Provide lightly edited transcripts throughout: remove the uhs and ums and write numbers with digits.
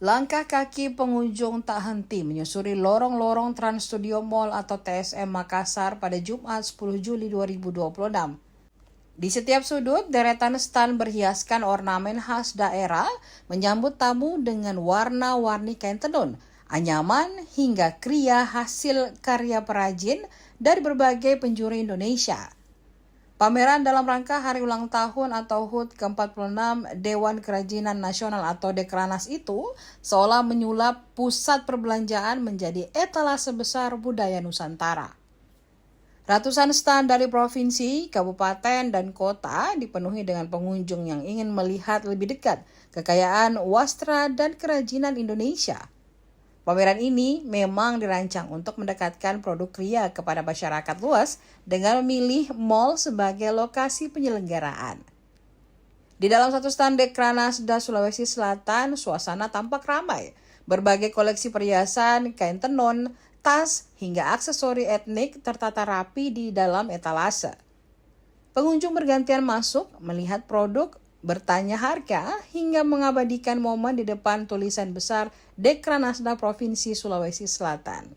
Langkah kaki pengunjung tak henti menyusuri lorong-lorong Trans Studio Mall atau TSM Makassar pada Jumat 10 Juli 2026. Di setiap sudut, deretan stan berhiaskan ornamen khas daerah menyambut tamu dengan warna-warni kain tenun, anyaman hingga kriya hasil karya perajin dari berbagai penjuru Indonesia. Pameran dalam rangka hari ulang tahun atau HUT ke-46 Dewan Kerajinan Nasional atau Dekranas itu seolah menyulap pusat perbelanjaan menjadi etalase besar budaya Nusantara. Ratusan stan dari provinsi, kabupaten, dan kota dipenuhi dengan pengunjung yang ingin melihat lebih dekat kekayaan wastra dan kerajinan Indonesia. Pameran ini memang dirancang untuk mendekatkan produk kriya kepada masyarakat luas dengan memilih mall sebagai lokasi penyelenggaraan. Di dalam satu stand Dekranasda Sulawesi Selatan, suasana tampak ramai. Berbagai koleksi perhiasan, kain tenun, tas, hingga aksesori etnik tertata rapi di dalam etalase. Pengunjung bergantian masuk, melihat produk, bertanya harga, hingga mengabadikan momen di depan tulisan besar Dekranasda Provinsi Sulawesi Selatan.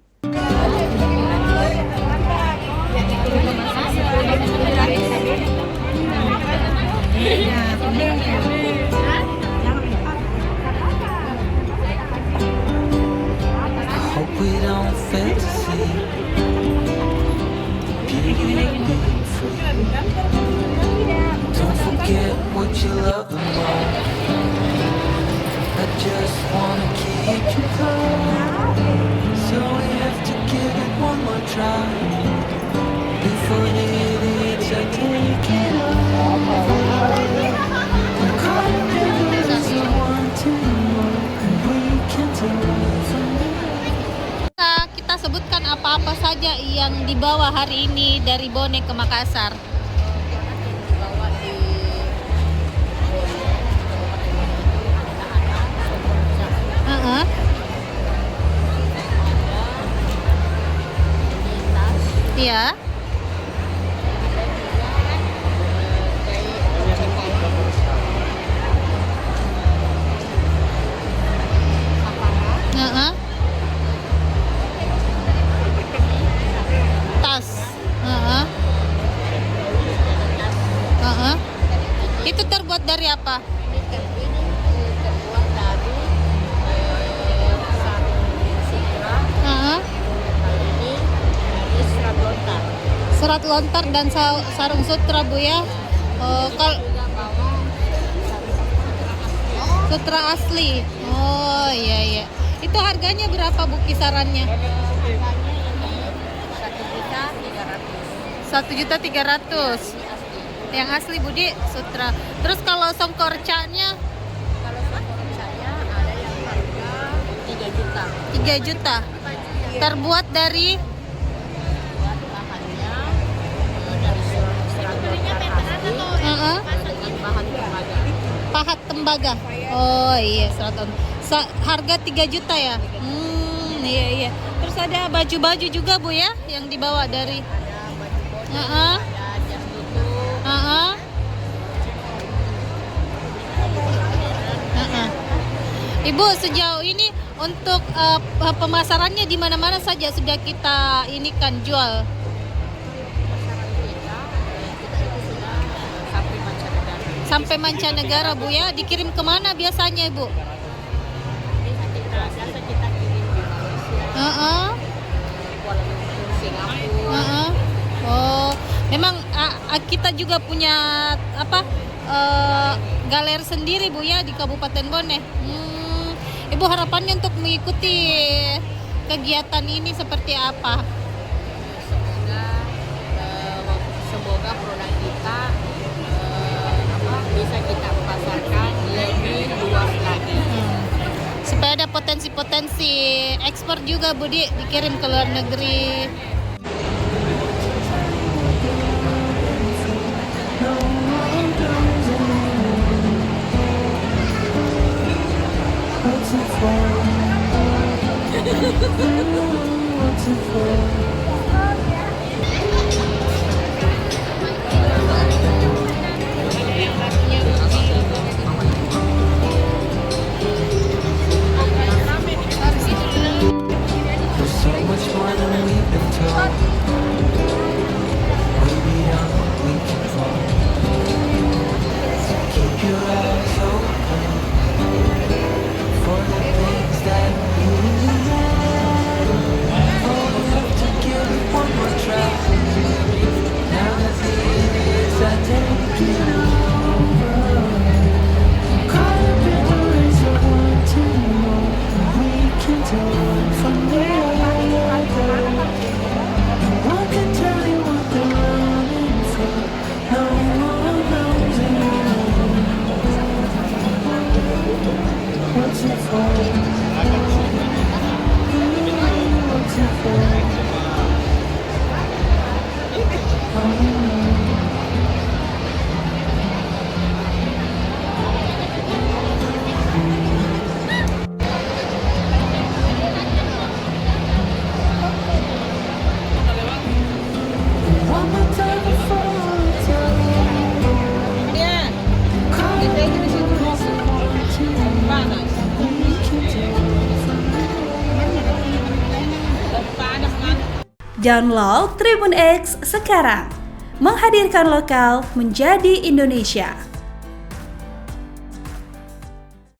Don't forget what you love the most. I just wanna keep you close, so we have to give it one more try. Before the idiots are taking over, I'm calling you as I want to know, and we can take from Kita sebutkan apa-apa saja yang dibawa hari ini dari Bone ke Makassar. Iya. Tas. Itu terbuat dari apa? Terbuat dari sarung sutra. Ini dari serat lontar. Serat lontar dan sarung sutra, Bu ya. Kalau Juga bawa sutra asli. Oh iya iya. Itu harganya berapa, Bu, kisarannya? harganya ini 1.300.000. 1.300.000. Yang asli, Budi, sutra. Terus kalau songkorcanya Kalau songkok saya ada yang harga 3 juta. 3 juta. Terbuat dari Buat bahannya dari serat lontar asli dengan bahan tembaga. pahat tembaga. Oh iya, serat lontar. Harga 3 juta ya? Iya iya. Terus ada baju-baju juga, Bu ya, yang dibawa dari Ada baju body, ada jas tutup. Ibu, sejauh ini untuk pemasarannya di mana-mana saja sudah kita ini kan jual. Pasaran kita itu sudah sampai mancanegara. Sampai mancanegara, Bu ya. Dikirim kemana biasanya, Ibu? Biasa kita kirim di Malaysia, Kuala Lumpur, Singapura. Oh, memang kita juga punya galeri sendiri, Bu ya, di Kabupaten Bone. Ibu, harapannya untuk mengikuti kegiatan ini seperti apa? Semoga produk kita bisa kita pasarkan lebih luas lagi. Supaya ada potensi-potensi ekspor juga, Budi, dikirim ke luar negeri. One more time before we tell Ya, kita ini di situ panas. Panas banget. Download Tribun X sekarang, menghadirkan lokal menjadi Indonesia.